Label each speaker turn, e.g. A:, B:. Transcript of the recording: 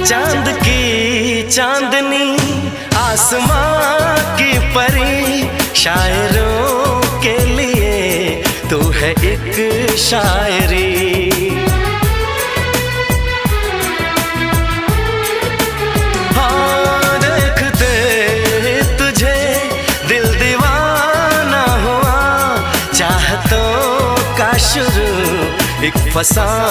A: चांद की चांदनी आसमां की परी, शायरों के लिए तू है एक शायरी। हाँ देखते तुझे दिल दीवाना हुआ, चाहतों का शुरू एक फसाना